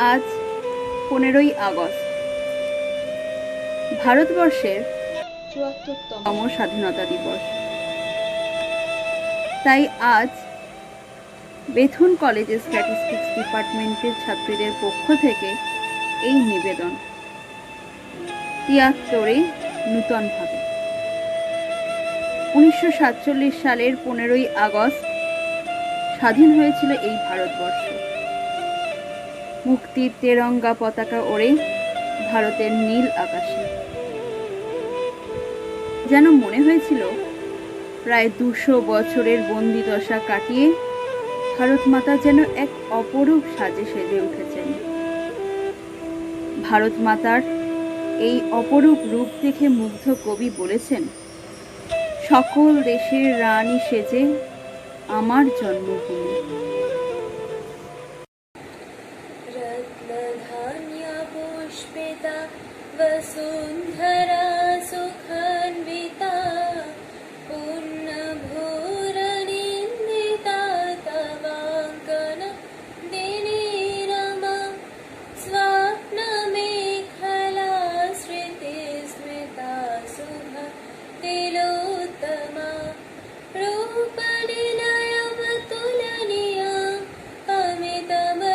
আজ 15ই আগস্ট, ভারতবর্ষের 74তম স্বাধীনতা দিবস। তাই আজ বেথুন কলেজের স্ট্যাটিস্টিক্স ডিপার্টমেন্টের ছাত্রীদের পক্ষ থেকে এই নিবেদন 73 নূতনভাবে। 1947 সালের 15ই আগস্ট স্বাধীন হয়েছিল এই ভারতবর্ষ। মুক্তির তেরঙ্গা পতাকা ওড়ে ভারতের নীল আকাশে। যেন মনে হয়েছিল প্রায় 200 বছরের বন্দিদশা কাটিয়ে ভারত মাতা যেন এক অপরূপ সাজে সেজে উঠেছেন। ভারত মাতার এই অপরূপ রূপ দেখে মুগ্ধ কবি বলেছেন, সকল দেশের রানী সেজে আমার জন্মভূমি। रत्नधान्या पुष्पिता वसुन्धरा सुखान्विता पूर्णभूरनिन्दिता तवाङ्गन दिने रमा स्वाप्नमेखला स्मृतिस्मृता शुभा तिलोत्तमा रूपनिलयमतुलनीया अमितवैभवरामं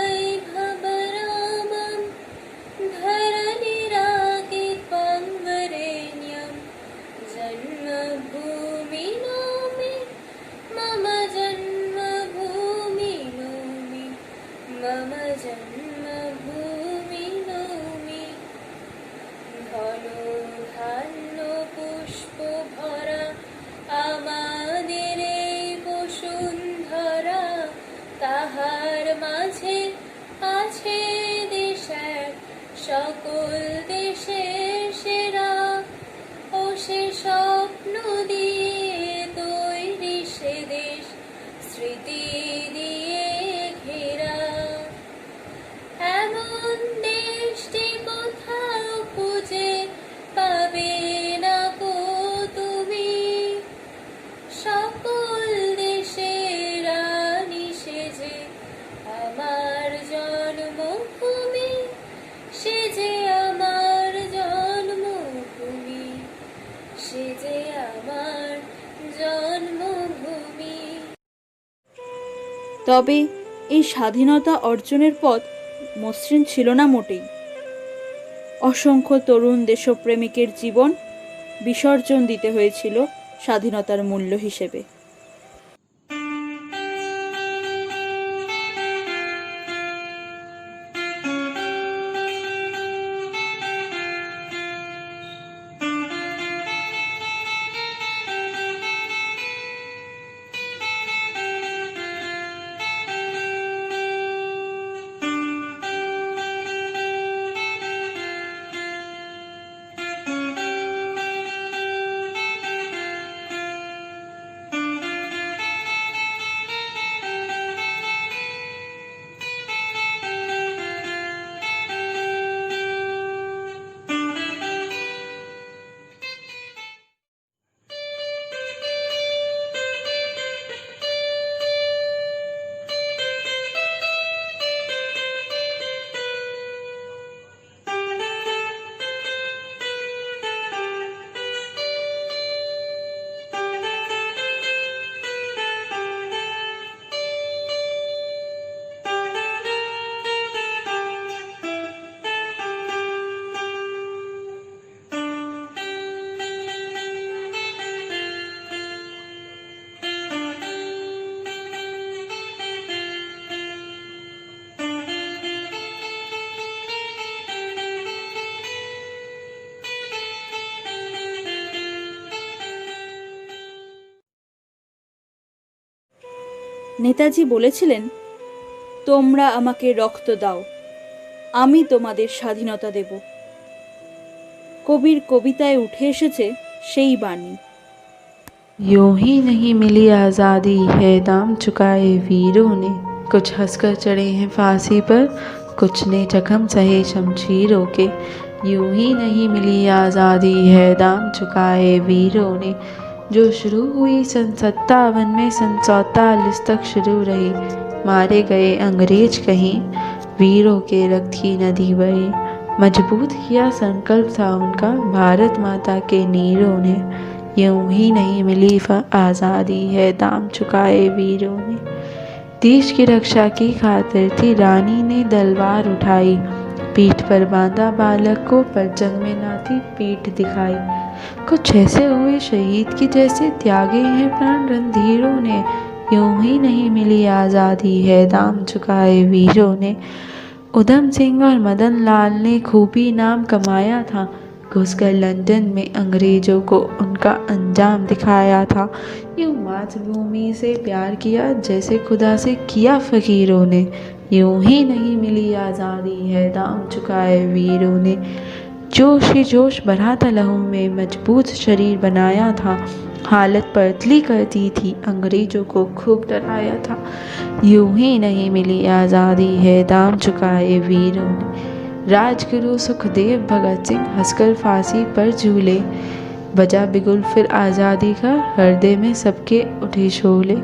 धरणिरागित्वं जन्मभूमि नौमि मम जन्मभूमि नौमि मम जन्मभूमि नौमि धनो धान्य पुष्प भरा আমাদের এই বসুন্ধরা, তাহার মাঝে আছে দেশের সকল দেশের সেরা, ও সে স্বপ্ন দিয়ে তৈরি সে দেশ স্মৃতি দিয়ে ঘেরা। এমন দেশটি কোথাও খুঁজে পাবে না কো তুমি, সকল দেশের রানী সেজে আমার জন্মভূমি, সেজে আমার জন্মভূমি, সেজে আমার জন্মভূমি। তবে এই স্বাধীনতা অর্জনের পথ মসৃণ ছিল না মোটেই। অসংখ্য তরুণ দেশপ্রেমিকের জীবন বিসর্জন দিতে হয়েছিল স্বাধীনতার মূল্য হিসেবে। নেতাজি বলেছিলেন, তোমরা আমাকে রক্ত দাও, আমি তোমাদের স্বাধীনতা দেব। কবির কবিতায় উঠে এসেছে সেই বাণী। यूं ही नहीं मिली आज़ादी है दाम चुकाए वीरों ने, कुछ हंसकर चढ़े हैं फांसी पर, कुछ ने जख्म सहे शमशीरों के। यूं ही नहीं मिली आज़ादी है दाम चुकाए वीरों ने, जो शुरू हुई सन 57 में सन 47 तक शुरू रही। मारे गए अंग्रेज कहीं, वीरों के रक्त की नदी बही। मजबूत किया संकल्प था उनका भारत माता के नीरों ने। यूं ही नहीं मिली आज़ादी है, दाम चुकाए वीरों ने। देश की रक्षा की खातिर थी रानी ने तलवार उठाई, पीठ पर बांधा बालक को पर जंग में ना थी पीठ दिखाई। कुछ ऐसे हुए शहीद की जैसे त्यागे हैं प्राण रणधीरों ने। यूं ही नहीं मिली आज़ादी है, दाम चुकाए वीरों ने। उधम सिंह और मदन लाल ने खूबी नाम कमाया था, घुसकर लंदन में अंग्रेजों को उनका अंजाम दिखाया था। यूं मातृभूमि से प्यार किया जैसे खुदा से किया फकीरों ने। यूं ही नहीं मिली आज़ादी है, दाम चुकाए वीरों ने। जोश ही जोश भरा था लहू में, मजबूत शरीर बनाया था, हालत पतली कर दी थी, अंग्रेजों को खूब डराया था। यूं ही नहीं मिली आज़ादी है, दाम चुकाए वीरों ने। राजगुरु सुखदेव भगत सिंह हंसकर फांसी पर झूले, बजा बिगुल फिर आज़ादी का, हृदय में सबके उठे शोले।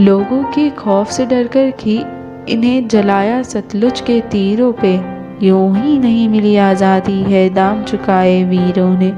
लोगों के खौफ से डरकर ही इन्हें जलाया सतलुज के तीरों पे। यूं ही नहीं मिली आज़ादी है, दाम चुकाए वीरों ने।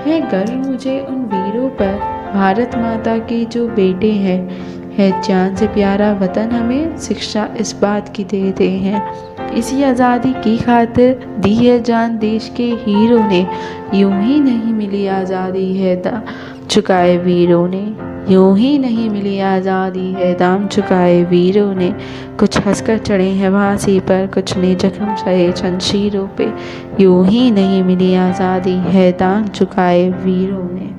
है गर्व मुझे उन वीरों पर, भारत माता के जो बेटे हैं। है जान से प्यारा वतन हमें, शिक्षा इस बात की देते हैं। इसी आज़ादी की खातिर दी है जान देश के हीरों ने। यूं ही नहीं मिली आज़ादी है, दाम चुकाए वीरों ने। यूं ही नहीं मिली आज़ादी है, दाम चुकाए वीरों ने। कुछ हंसकर चढ़े हैं फांसी पर, कुछ ने जख्म सहे शमशीरों पे। यूं ही नहीं मिली आज़ादी है, दाम चुकाए वीरों ने।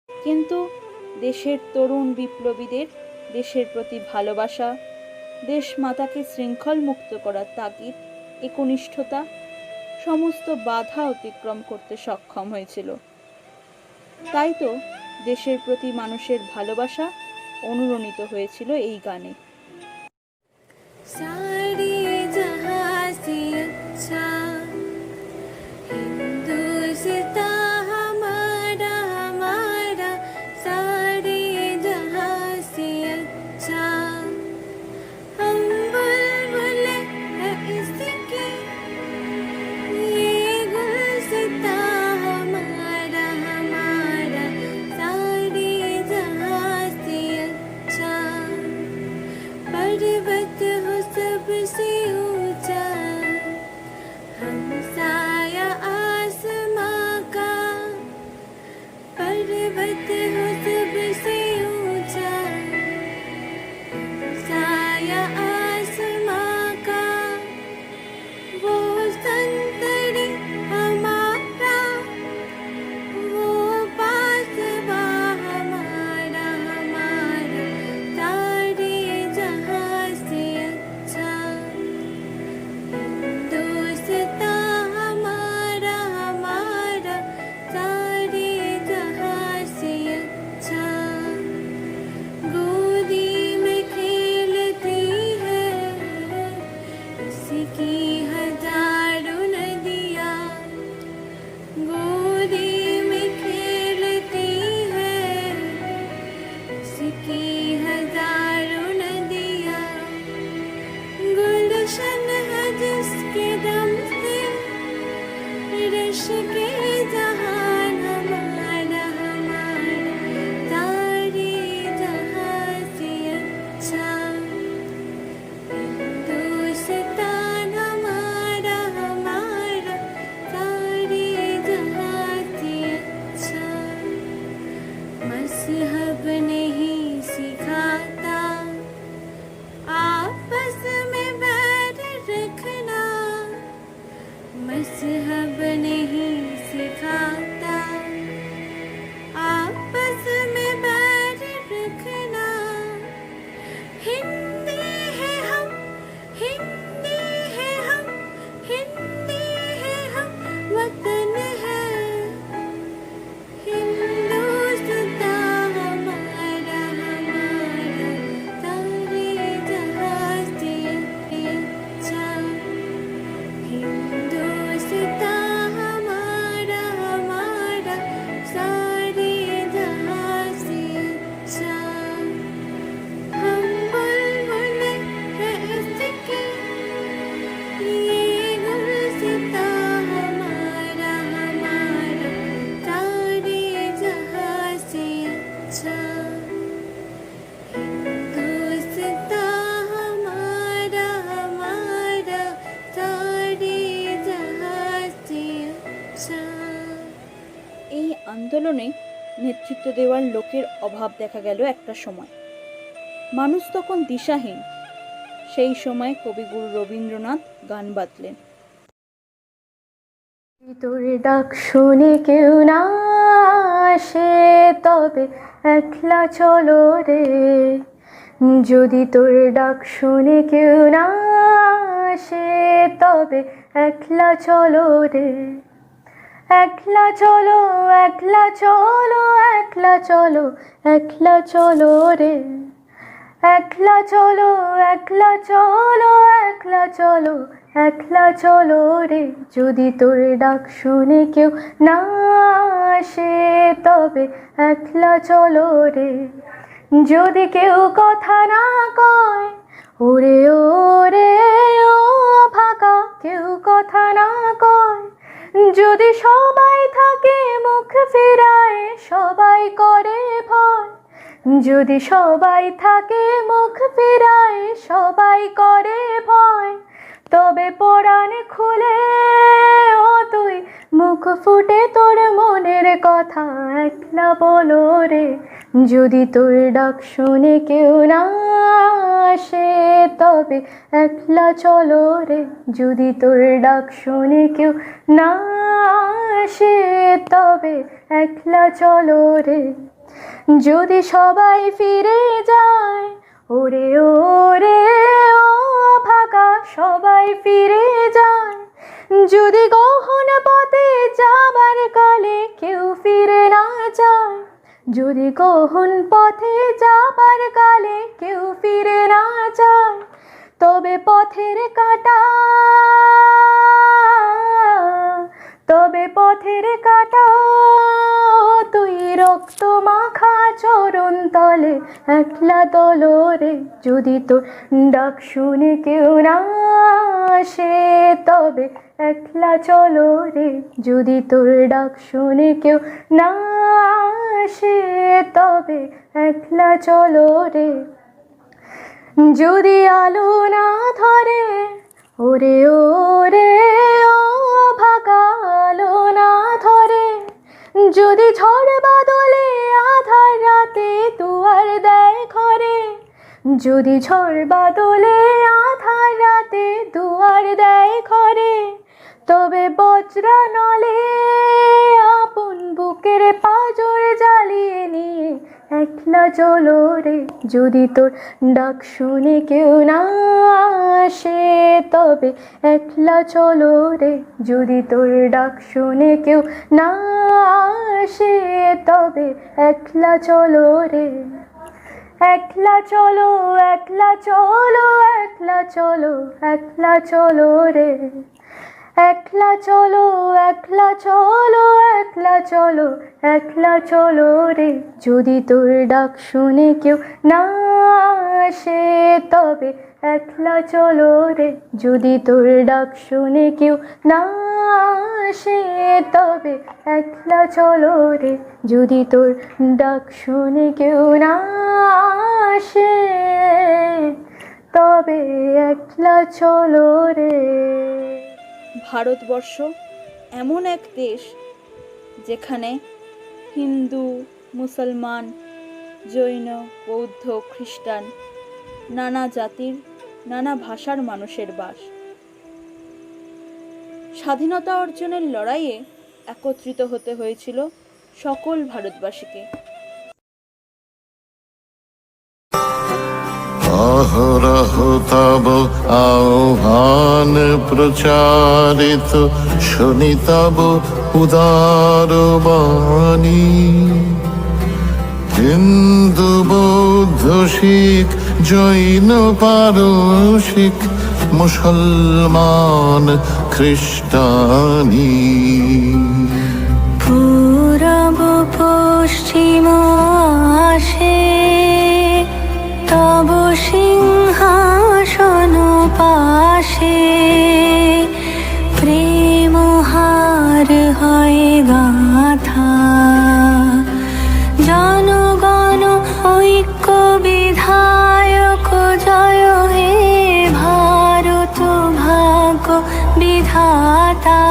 কিন্তু দেশের তরুণ বিপ্লবীদের দেশের প্রতি ভালোবাসা, দেশ মাতাকে শৃঙ্খল মুক্ত করার তাগিদ, একনিষ্ঠতা সমস্ত বাধা অতিক্রম করতে সক্ষম হয়েছিল। তাই তো দেশের প্রতি মানুষের ভালোবাসা অনুরণিত হয়েছিল এই গানে। सारे जहां से अच्छा हिंदुस्तान हमारा हमारा, सारे जहां से अच्छा। हम बुलबुल हैं इसके, ये गुलसितां हमारा हमारा, सारे जहां से अच्छा। पर्वत हो सबसे ऊंचा, हम साया आसमां का। पर्वत हो सबसे ऊंचा, हम साया आसमां का। वो संतरी हमारा, वो पासबा हमारा हमारा, सारे जहां से अच्छा। हिंदुस्तान हमारा हमारा, सारे जहां से अच्छा। এই আন্দোলনে নেতৃত্ব দেওয়ার লোকের অভাব দেখা গেল একটা সময়। মানুষ তখন দিশাহীন। সেই সময় কবিগুরু রবীন্দ্রনাথ গান বাঁধলেন। তোর ডাক শুনে কেউ না আসে তবে একলা চলো রে, যদি তোর ডাক শুনে কেউ না আসে তবে একলা চলো রে, একলা চলো একলা চলো একলা চলো একলা চলো রে, একলা চলো একলা চলো একলা চলো একলা চলো রে, যদি তোর ডাক শুনে কেউ না আসে তবে একলা চলো রে, যদি কেউ কথা না কয় ওরে ওরে ও ভাগা, কেউ কথা না কয়, যদি সবাই থাকে মুখ ফিরায় সবাই করে ভয়, যদি সবাই থাকে মুখ ফিরায় সবাই করে ভয়, তবে পরাণ খুলে ও তুই মুখ ফুটে তোর মনের কথা একলা বলো রে, যদি তোর ডাক শুনে কেউ না আসে তবে একলা চলো রে, যদি তোর ডাক শুনে কেউ না আসে তবে একলা চলো রে, যদি সবাই ফিরে যায় ওরে ওরে ও ভাগা, সবাই ফিরে যায়, যদি গহন পথে যাবার কালে কেউ ফিরে না যায়, যদি গহন পথে যাবার কালে কেউ ফিরে না যায়, তবে পথের কাঁটা, তবে পথের কাঁটা তুই রক্ত মাখা চরণ তলে একলা দলো রে, যদি তোর ডাক শুনে কেউ না আসে তবে একলা চলো রে, যদি তোর ডাক শুনে কেউ না আসে তবে একলা চলো রে, যদি আলো না ধরে ওরে ওরে ও ভাগা, আলো না ধরে, যদি ঝড় বাদলে আধার রাতে দুয়ার দেয় ঘরে, যদি ঝড় বাদলে আধার রাতে দুয়ার দেয় ঘরে, তবে বজ্রা নলে আপন বুকের পাঁজর জ্বালিয়ে নিয়ে একলা চলো রে, যদি তোর ডাক শুনে কেউ না আসে তবে একলা চলো রে, যদি তোর ডাক শুনে কেউ না আসে তবে একলা চলো রে, একলা চলো একলা চলো একলা চলো একলা চলো রে, একলা চলো একলা চলো একলা চলো একলা চলো রে, যদি তোর ডাক শুনে কেউ না আসে তবে একলা চলো রে, যদি তোর ডাক শুনে কেউ না আসে তবে একলা চলো রে, যদি তোর ডাক শুনে কেউ না আসে তবে একলা চলো রে। ভারতবর্ষ এমন এক দেশ যেখানে হিন্দু, মুসলমান, জৈন, বৌদ্ধ, খ্রিস্টান নানা জাতির নানা ভাষার মানুষের বাস। স্বাধীনতা অর্জনের লড়াইয়ে একত্রিত হতে হয়েছিল সকল ভারতবাসীকে। অহরহ তব আহ্বান প্রচারিত, শুনি তব উদার বাণী, হিন্দু বৌদ্ধ শিখ জৈন পারসিক মুসলমান খ্রিস্টানি, পূরব পশ্চিম আসে তব সিংহাসন পাশে, প্রেম হার হয় গাথা, জনগণ ঐক্য বিধায়ক জয় হে ভারত ভাগ্য বিধাতা,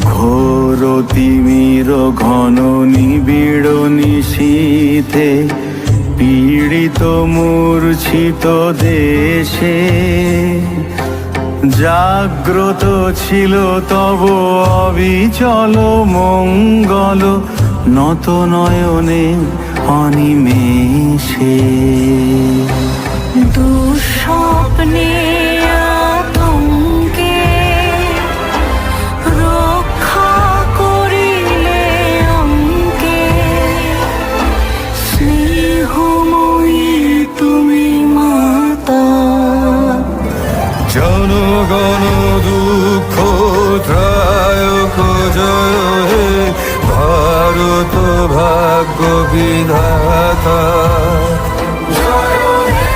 ঘোর রতিমির ঘন নিবিড় নিশীথে পীড়িত মূর্ছিত দেশে জাগ্রত ছিল তব অবিচল মঙ্গল নত নয়নে অনিমেষে। দুঃস্বপ্নে আতঙ্কে রক্ষা করিলে অঙ্কে, স্নেহময়ী তুমি মাতা। জনগণ দুঃখ ত্রায়ক জয় হে ভারত ভাগ্য বিধাতা। জয় হে,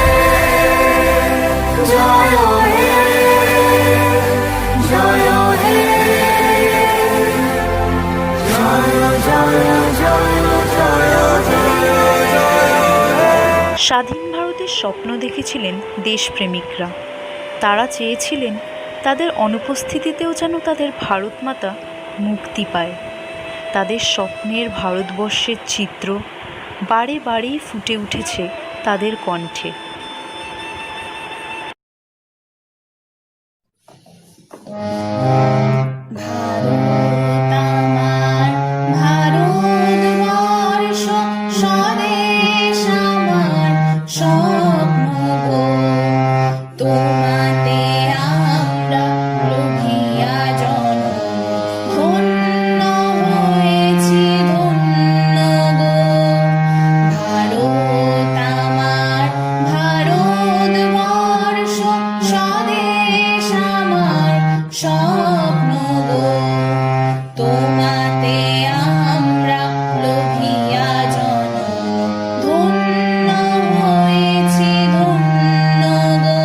জয় হে, জয় হে, জয় জয় জয় জয় হে। স্বাধীন ভারতের স্বপ্ন দেখেছিলেন দেশপ্রেমিকরা। তারা চেয়েছিলেন তাদের অনুপস্থিতিতেও যেন তাদের ভারতমাতা মুক্তি পায়। তাদের স্বপ্নের ভারতবর্ষের চিত্র বারে বারেই ফুটে উঠেছে তাদের কণ্ঠে। ভারত আমার, ভারতবর্ষ স্বদেশ আমার, স্বপ্ন গো তোমাতে আমরা লোভিয়া জনম, ধন্য হয়েছি ধন্য গো। ভারত আমার, ভারতবর্ষ স্বদেশ আমার, স্বপ্ন গো তোমাতে আমরা লোভিয়া জনম, ধন্য হয়েছি ধন্য গো।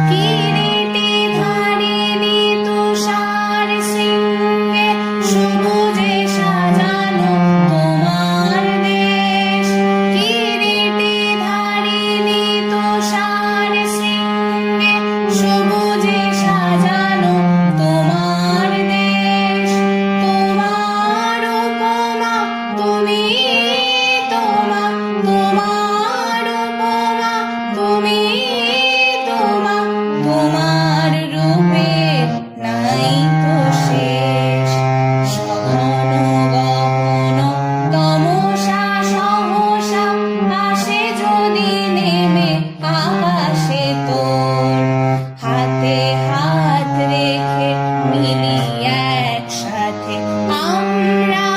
কিরীটি ধারিণী তুষার শৃঙ্গে, সবুজে সাজানো তোমার দেশ। কিরীটি ধারিণী তুষার শৃঙ্গে, সবুজে সাজানো তোমার দেশ। তোমার উপমা তুমি, তোমার উপমা তুমি, তোমার রূপে নাই তো শেষ। সঘন গহন তমসা সহসা আসে যদি নেমে আকাশে তোর, হাতে হাত রেখে মিলি একসাথে আমরা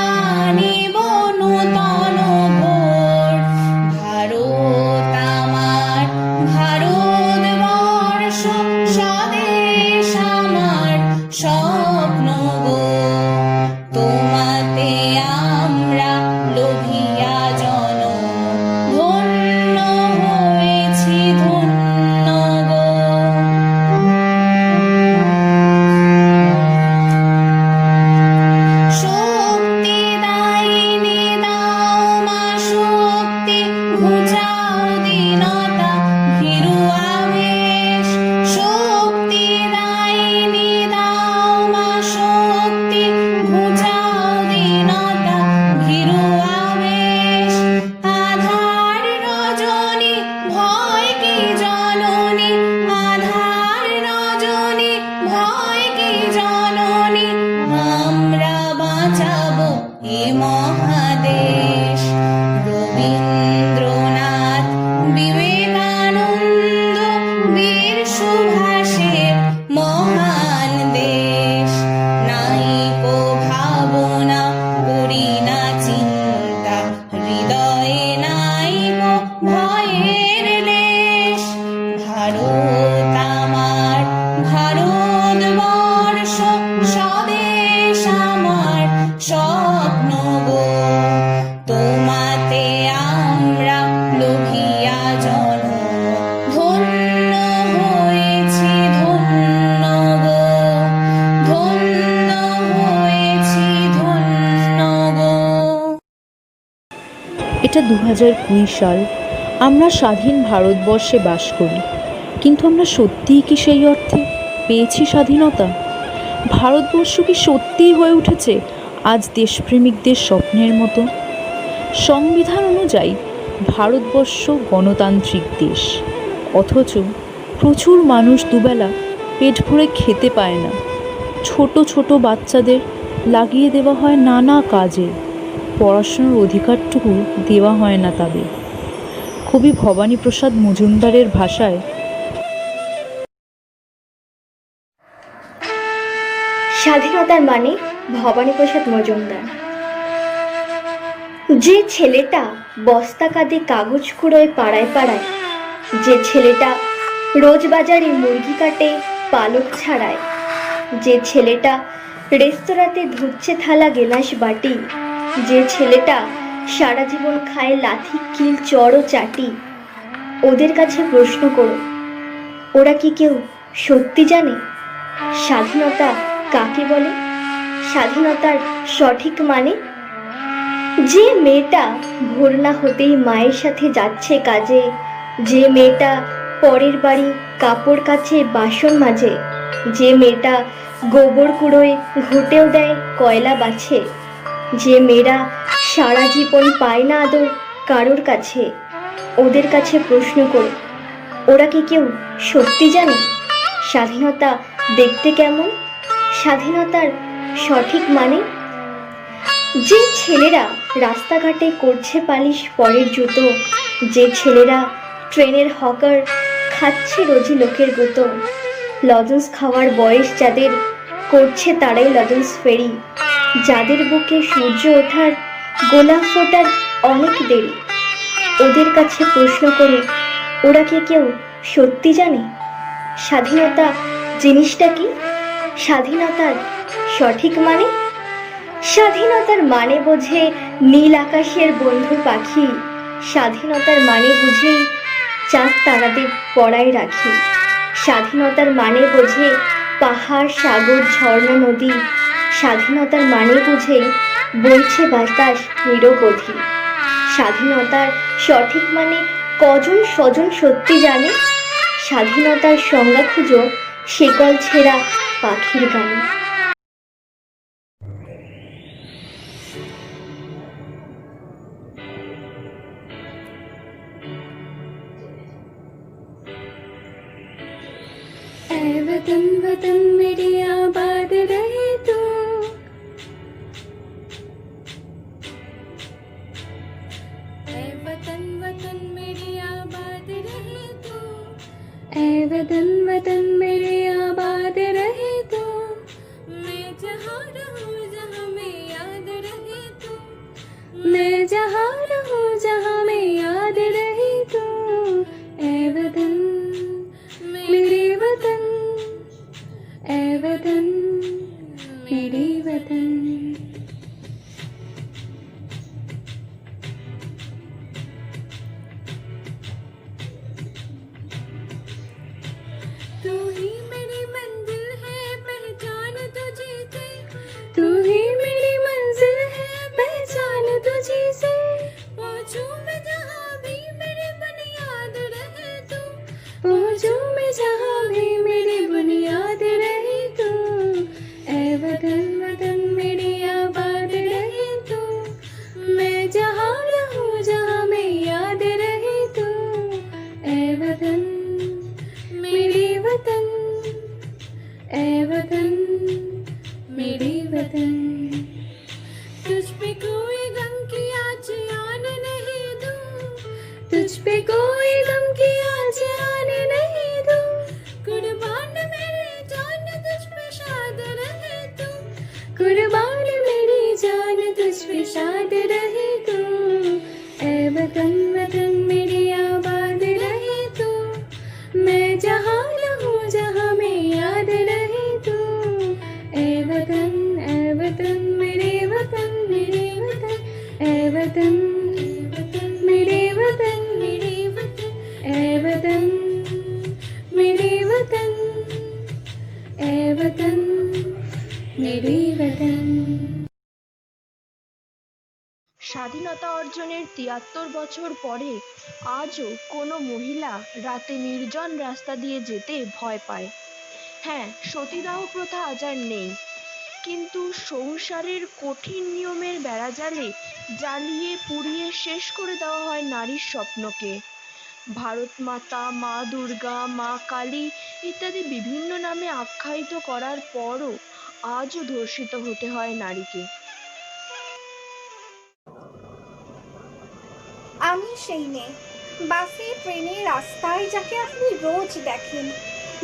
নিব নূতন ভোর। ভারত আমার, ভারতবর্ষ স্বদেশ আমার, স্বপ্ন গো তোমাতে আমরা লোভিয়া জনম, ধন্য হয়েছি ধন্য গো। শক্তি দায়িনী দাও মা শক্তি, ঘুচাও দীনতা ভীরু আবেশ। শক্তি দায়িনী দাও মা শক্তি, ঘুচাও দীনতা ভীরু আবেশ। আধার রজনী ভয় কি জননী, আধার রজনী ভয় কি জননী, আমরা বাঁচাবো এ মহাদেশ। রবীন্দ্রনাথ, বিবেকানন্দ, বীর সুভাষের মহান দেশ। নাই কো ভাবনা, করি না চিন্তা, হৃদয়ে নাই কো ভয়ের লেশ। ভারত আমার, ভারতবর্ষ স্বদেশ আমার, স্বপ্ন গো তোমাতে আমরা লোভিয়া জনম, ধন্য হয়েছি ধন্য গো, ধন্য হয়েছি ধন্য গো। এটা 2020 সাল। আমরা স্বাধীন ভারতবর্ষে বাস করি, কিন্তু আমরা সত্যিই কি সেই অর্থে পেয়েছি স্বাধীনতা? ভারতবর্ষ কি সত্যিই হয়ে উঠেছে আজ দেশপ্রেমিকদের স্বপ্নের মতো? সংবিধান অনুযায়ী ভারতবর্ষ গণতান্ত্রিক দেশ, অথচ প্রচুর মানুষ দুবেলা পেট ভরে খেতে পায় না। ছোট ছোট বাচ্চাদের লাগিয়ে দেওয়া হয় নানা কাজে, পড়াশোনার অধিকারটুকু দেওয়া হয় না তাদের। কবি ভবানীপ্রসাদ মজুমদারের ভাষায়, স্বাধীনতার মানে ভবানীপ্রসাদ মজুমদার। যে ছেলেটা বস্তা কাঁধে কাগজ কুড়োয় পাড়ায় পাড়ায়, যে ছেলেটা রোজ বাজারে মুরগি কাটে পালক ছাড়ায়, যে ছেলেটা রেস্তোরাঁতে ধুচ্ছে থালা গেলাস বাটি, যে ছেলেটা সারা জীবন খায় লাথি কিল চড় ও চাটি, ওদের কাছে প্রশ্ন করো, ওরা কি কেউ সত্যি জানে স্বাধীনতা কাকে বলে? স্বাধীনতার সঠিক মানে? যে মেয়েটা ভোর না হতেই মায়ের সাথে যাচ্ছে কাজে, যে মেয়েটা পরের বাড়ি কাপড় কাচে বাসন মাজে, যে মেয়েটা গোবর কুড়োয় ঘুঁটেও দেয় কয়লা বাছে, যে মেয়েরা সারা জীবন পায় না আদর কারোর কাছে, ওদের কাছে প্রশ্ন করো, ওরা কি কেউ সত্যি জানে স্বাধীনতা দেখতে কেমন? স্বাধীনতার সঠিক মানে? যে ছেলেরা রাস্তাঘাটে করছে পালিশ পরের জুতো, যে ছেলেরা ট্রেনের হকার খাচ্ছে রোজি লোকের গুঁতো, লজেন্স খাওয়ার বয়স যাদের করছে তারাই লজেন্স ফেরি, যাদের বুকে সূর্য ওঠার গোলাপ ফোটার অনেক দেরি, ওদের কাছে প্রশ্ন করে, ওরা কি কেউ সত্যি জানে স্বাধীনতা জিনিসটা কি? স্বাধীনতার সঠিক মানে? স্বাধীনতার মানে বোঝে নীল আকাশের বন্ধু পাখি, স্বাধীনতার মানে বুঝে চাঁদ তারাদের পড়ায় রাখি, স্বাধীনতার মানে বোঝে পাহাড় সাগর ঝর্ণা নদী, স্বাধীনতার মানে বুঝে বইছে বাতাস নিরবধি। স্বাধীনতার সঠিক মানে কজন স্বজন সত্যি জানে? স্বাধীনতার সংজ্ঞা খুঁজো শেকল ছেঁড়া পাখির গানে। ऐ वतन वतन मेरी आबाद रहे तू, ऐ वतन वतन मेरी आबाद रहे तू, ऐ वतन वतन मेरी आबाद रहे तू, मैं जहाँ रहूँ जहाँ में याद रहे तू, मैं जहाँ रहूँ जहाँ में याद रहे तू, ऐ वतन मेरे वतन, ऐ वतन मेरे वतन। तू ही मेरी मंजिल है पहचान तुझी से, तू ही मेरी मंजिल है पहचान तुझी से, पहुँचूं मैं जहाँ भी मेरी बुनियाद रहे तू, पहुँचूं मैं जहाँ भी मेरी बुनियाद रहे तू, ऐ वतन वतन मेरी आबाद रहे तू, मैं जहाँ रहूँ जहाँ में याद रहे तू, ऐ वतन मेरे वतन, ऐ वतन मेरे वतन। तुझ पे कोई गम की आँच आने नहीं दूँ, तुझ पे कोई गम की आँच आने नहीं दूँ, कुर्बान मेरी जान तुझ पे शाद रहे तू, कुर्बान मेरी जान तुझ पे शाद रहे तू, ऐ वतन वतन मेरी आबाद रहे तू, मैं जहाँ रहूँ जहाँ में याद रहे तू, ऐ वतन मेरे वतन मेरे वतन, ऐ वतन मेरे वतन मेरे वतन, ऐ वतन मेरे वतन, ऐ वतन मेरे वतन। স্বাধীনতা অর্জনের ৭৩ বছর পরে আজও কোনো মহিলা রাতে নির্জন রাস্তা দিয়ে যেতে ভয় পায়। হ্যাঁ, সতীদাহ প্রথা আজ আর নেই, কিন্তু সংসারের কঠিন নিয়মের বেড়াজালে জ্বালিয়ে পুড়িয়ে শেষ করে দেওয়া হয় নারীর স্বপ্নকে। ভারত মাতা, মা দুর্গা, মা কালী ইত্যাদি বিভিন্ন নামে আখ্যায়িত করার পরও আজও ধর্ষিত হতে হয় নারীকে। আমি সেই মেয়ে, বাসে ট্রেনে রাস্তায় যাকে আপনি রোজ দেখেন,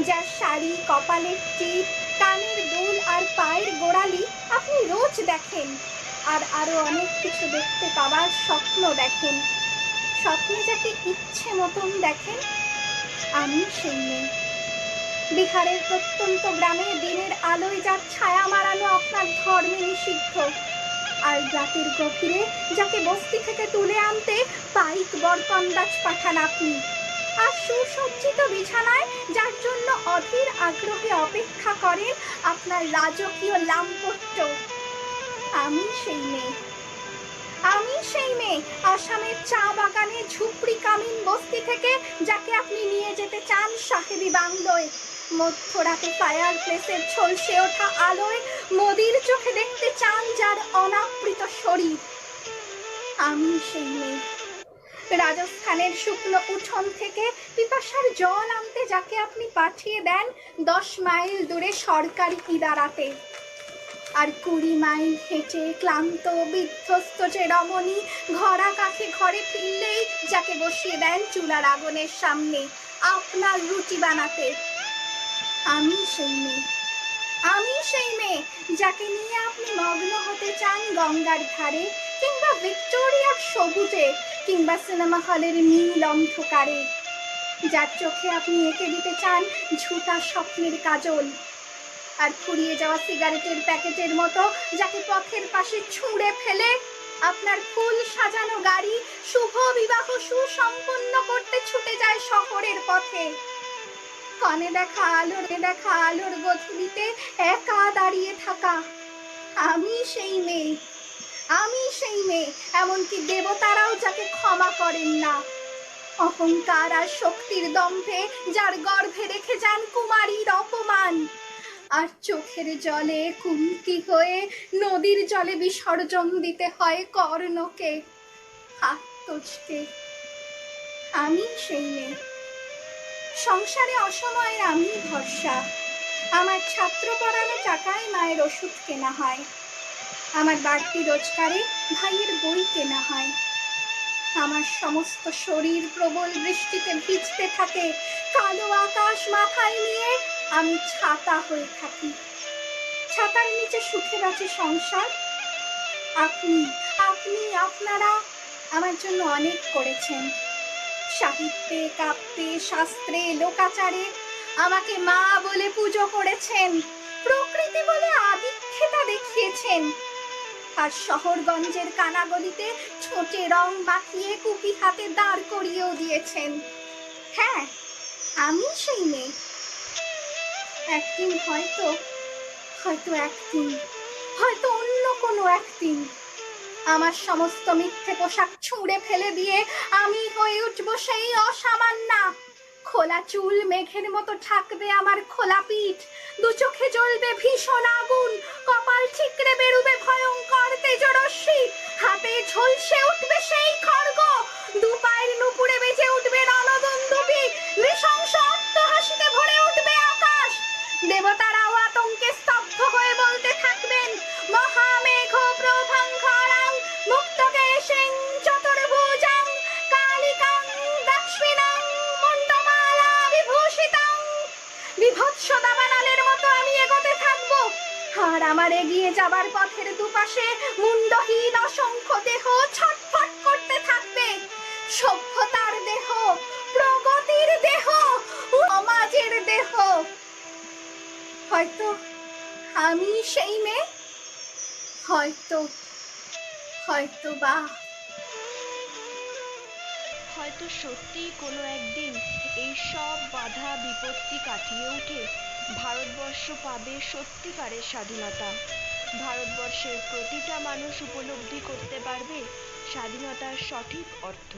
যার শাড়ি, কপালের টিপ, কানের দুল আর পায়ের গোড়ালি আপনি রোজ দেখেন, আর আরো অনেক কিছু দেখতে পাওয়ার স্বপ্ন দেখেন। স্বপ্নে যাকে ইচ্ছে মতন দেখেন, আমি সেই মেয়ে। বিহারের প্রত্যন্ত গ্রামে দিনের আলোয় যার ছায়া মারানো আপনার ধর্মে নিষিদ্ধ, আর রাতের গভীরে যাকে বস্তি থেকে তুলে আনতে পাইক বরকন্দাজ পাঠান আপনি, আর সুসজ্জিত বিছানায় যার জন্য অধীর আগ্রহে অপেক্ষা করেন আপনার রাজকীয় লামপট্য, আমি সেই মেয়ে। আমি সেই মেয়ে আসামের চা বাগানে ঝুপড়ি কামিন বস্তি থেকে যাকে আপনি নিয়ে যেতে চান সাহেবী বাংলোয়, মধ্যরাতে ফায়ার প্লেসের ঝলসে ওঠা আলোয় মোদির চোখে দেখতে চান যার অনাবৃত শরীর, আমি সেই মেয়ে। রাজস্থানের শুকনো উঠোন থেকে পিপাসার জল আনতে যাকে আপনি পাঠিয়ে দেন 10 মাইল দূরে সরকারি ইদারাতে, আর 20 মাইল হেঁটে ক্লান্ত বিধ্বস্ত যে রমণী ঘরা কাছে ঘরে ফিরলেই যাকে বসিয়ে দেন চুলার আগুনের সামনে আপনার রুটি বানাতে, আমি সেই মেয়ে। আমি সেই মেয়ে যাকে নিয়ে আপনি মগ্ন হতে চান গঙ্গার ধারে, কিংবা ভিক্টোরিয়ার সবুজে, কিংবা সিনেমা হলের নীল অন্ধকারে, যার চোখে আপনি এঁকে দিতে চান ঝুটা স্বপ্নের কাজল, আর ফুরিয়ে যাওয়া সিগারেটের প্যাকেটের মতো যাকে পথের পাশে ছুঁড়ে ফেলে আপনার ফুল সাজানো গাড়ি শুভ বিবাহ সুসম্পন্ন করতে ছুটে যায় শহরের পথে। কনে দেখা আলোর গধূলিতে একা দাঁড়িয়ে থাকা, আমি সেই মেয়ে। আমি সেই মেয়ে, এমনকি দেবতারাও যাকে ক্ষমা করেন না। অহংকার আর শক্তির দম্ভে যার গর্ভে রেখে যান কুমারীর অপমান, আর চোখের জলে কুন্তি হয়ে নদীর জলে বিসর্জন দিতে হয় কর্ণকে, হাত তোজকে, আমি সেই মেয়ে। সংসারে অসময়ের আমি ভরসা, আমার ছাত্র পড়ানো টাকায় মায়ের ওষুধ কেনা হয়, আমার বাড়তি রোজগারে ভাইয়ের বই কেনা হয়, আমার সমস্ত শরীর প্রবল বৃষ্টিতে ভিজতে থাকে, কালো আকাশ মাথায় নিয়ে আমি ছাতা হয়ে থাকি। ছাতার নিচে সুখে বাঁচে সংসার। আপনি আপনি আপনারা আমার জন্য অনেক করেছেন, সাহিত্যে, কাব্যে, শাস্ত্রে, লোকাচারে আমাকে মা বলে পুজো করেছেন, প্রকৃতি বলে আদিক্ষেতা দেখিয়েছেন, আর শহরগঞ্জের কানাগলিতে ছোটে রং মাখিয়ে কুপি হাতে দাঁড় করিয়েও দিয়েছেন। হ্যাঁ, আমি সেই মেয়ে। একদিন হয়তো অন্য কোনো একদিন আমার সমস্ত মিথ্যে পোশাক ছুঁড়ে ফেলে দিয়ে আমি হয়ে উঠবো সেই অসামান্যা। খোলা চুল মেঘের মতো ঢাকবে আমার খোলা পিঠ, দু চোখে জ্বলবে ভীষণ আগুন, কপাল ঠিকরে বেরুবে ভয়ঙ্কর তেজরশ্মি, হাতে ঝলসে উঠবে সেই খড়গ, দু পায়ের নুপুরে বেজে উঠবে রণদন্দুবি, নৃশংস অট্টহাসিতে ভরে উঠবে আকাশ। দেবতারাও আতঙ্কে স্তব্ধ হয়ে বলতে থাকবেন, মহামেঘ প্রভঙ্করং মুক্তকেশিং চতুর্ভুজং কালিকাং দক্ষিণাং মুন্ডমালা বিভূষিতাং। বিভৎস দাবানলের মতো আমি এগোতে থাকবো, আর আমার এগিয়ে যাবার পথের দুপাশে মুন্ডহীন অসংখ্য দেহ ছটফট করতে থাকবে। সভ্যতার দেহ, প্রগতির দেহ, সমাজের দেহ। হয়তো আমি সেই মেয়ে, হয়তো সত্যিই কোনো একদিন এই সব বাধা বিপত্তি কাটিয়ে উঠে ভারতবর্ষ পাবে সত্যিকারের স্বাধীনতা। ভারতবর্ষের প্রতিটা মানুষ উপলব্ধি করতে পারবে স্বাধীনতার সঠিক অর্থ।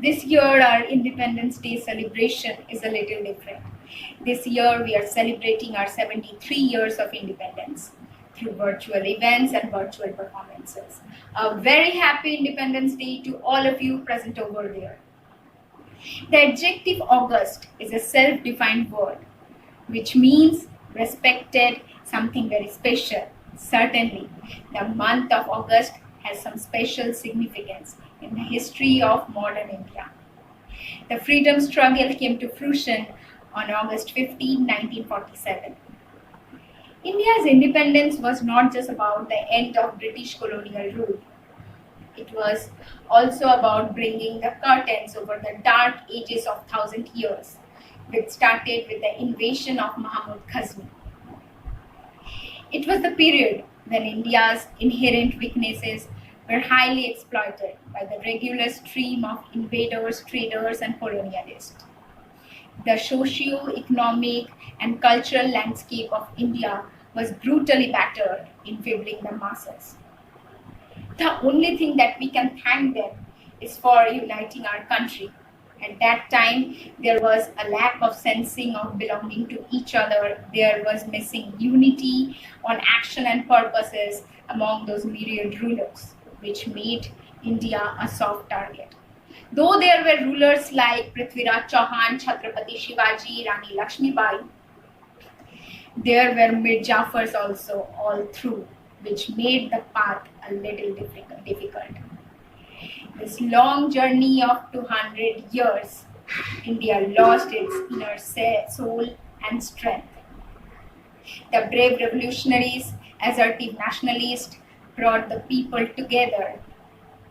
This year, our Independence Day celebration is a little different. This year, we are celebrating our 73 years of independence through virtual events and virtual performances. A very happy Independence Day to all of you present over there. The adjective August is a self-defined word, which means respected, something very special. Certainly, the month of August has some special significance in the history of modern India. The freedom struggle came to fruition on August 15, 1947. India's independence was not just about the end of British colonial rule. It was also about bringing the curtains over the dark ages of 1,000 years, which started with the invasion of Mahmud Ghazni. It was the period when India's inherent weaknesses were highly exploited by the regular stream of invaders, traders, and colonialists. The socio-economic and cultural landscape of India was brutally battered, enfeebling the masses. The only thing that we can thank them is for uniting our country. At that time, there was a lack of sensing of belonging to each other. There was missing unity on action and purposes among those myriad rulers, which made India a soft target. Though there were rulers like Prithviraj Chauhan, Chhatrapati Shivaji, Rani Lakshmibai, there were Mirzafars also all through, which made the path a little difficult. This long journey of 200 years, India lost its inner soul and strength. The brave revolutionaries, assertive nationalists, brought the people together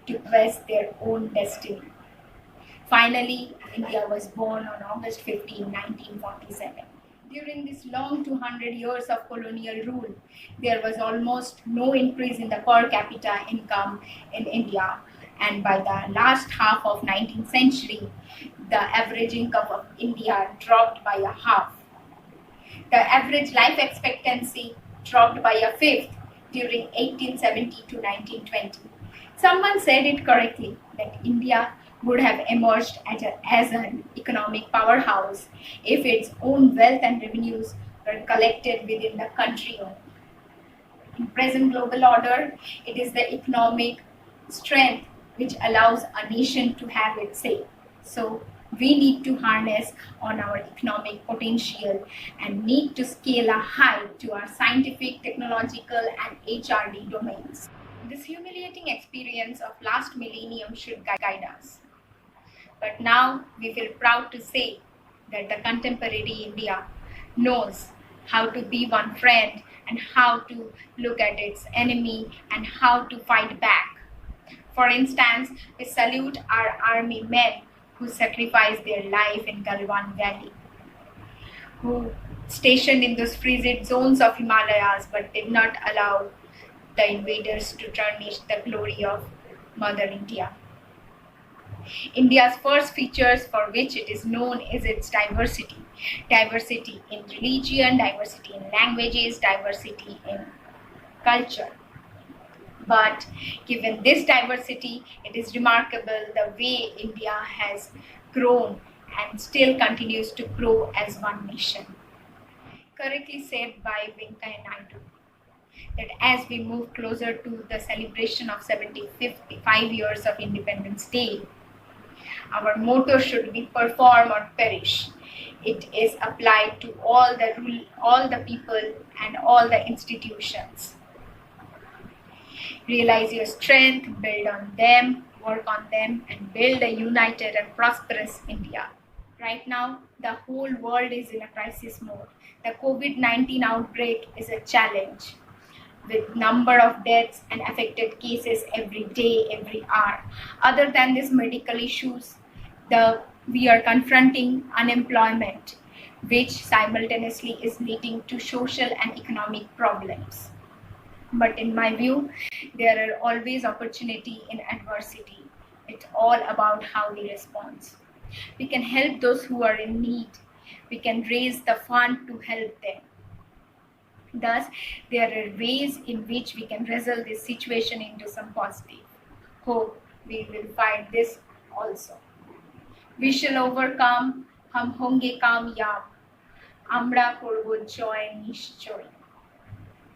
to quest their own destiny. Finally, India was born on August 15, 1947. During this long 200 years of colonial rule, there was almost no increase in the per capita income in India, and by the last half of 19th century, the average income of India dropped by a half. The average life expectancy dropped by a fifth during 1870 to 1920. Someone said it correctly that India would have emerged as an economic powerhouse if its own wealth and revenues were collected within the country only. In present global order, it is the economic strength which allows a nation to have its say. So we need to harness on our economic potential and need to scale a high to our scientific, technological, and HRD domains. This humiliating experience of last millennium should guide us. But now we feel proud to say that the contemporary India knows how to be one friend and how to look at its enemy and how to fight back. For instance, we salute our army men who sacrificed their life in Galwan Valley, who stationed in those frigid zones of Himalayas but did not allow the invaders to tarnish the glory of Mother India. India's first features for which it is known is its diversity. Diversity in religion, diversity in languages, diversity in culture. But given this diversity, it is remarkable the way India has grown and still continues to grow as one nation. Correctly said by Venkaiah Naidu, that as we move closer to the celebration of 75 years of Independence Day, our motto should be perform or perish. It is applied to all the people and all the institutions. Realize your strength, build on them, work on them, and build a united and prosperous India. Right now, the whole world is in a crisis mode. The COVID-19 outbreak is a challenge, with number of deaths and affected cases every day, every hour. Other than these medical issues, we are confronting unemployment, which simultaneously is leading to social and economic problems. But in my view, there are always opportunity in adversity. It's all about how we respond. We can help those who are in need. We can raise the fund to help them. Thus, there are ways in which we can resolve this situation into some positive. Hope we will find this also. We shall overcome. हम होंगे कामयाब. আমরা করব জয় নিশ্চয়.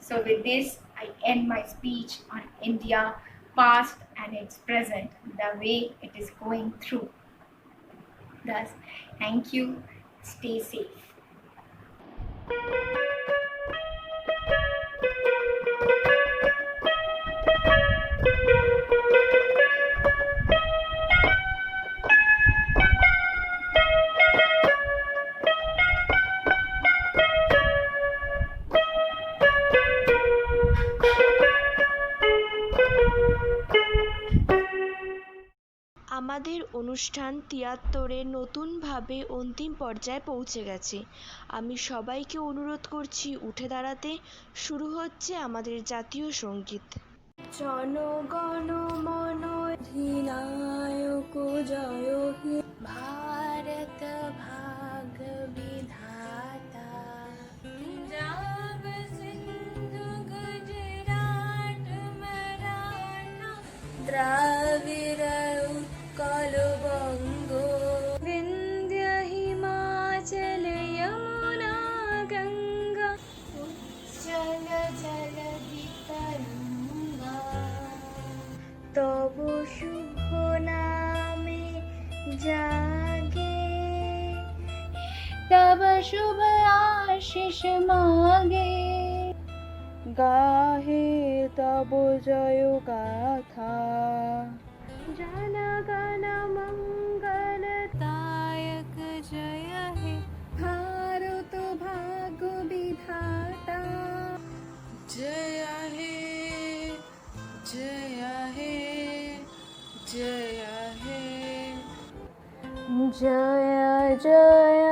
So with this, I end my speech on India, past and its present, the way it is going through. Thus, thank you. Stay safe. আমাদের অনুষ্ঠান ৭৩-এর নতুনভাবে অন্তিম পর্যায়ে পৌঁছে গেছে। আমি সবাইকে অনুরোধ করছি উঠে দাঁড়াতে। শুরু হচ্ছে আমাদের জাতীয় সঙ্গীত। জনগণ মন অধিনায়ক জয় হে ভারত ভাগ বিধাতা पंजाब सिंध गुजरात मराठा द्राविड़ उत्कल बंग विंध्य हिमाचल यमुना गंगा उज्जल जलधि तरंगा तब शुभ नामे जागे तब शुभ आशीष मागे गाहे तब जय गाथा जन गण मंगल दायक जय हे भारत भाग्य विधाता जय हे जय हे जय हे जय जय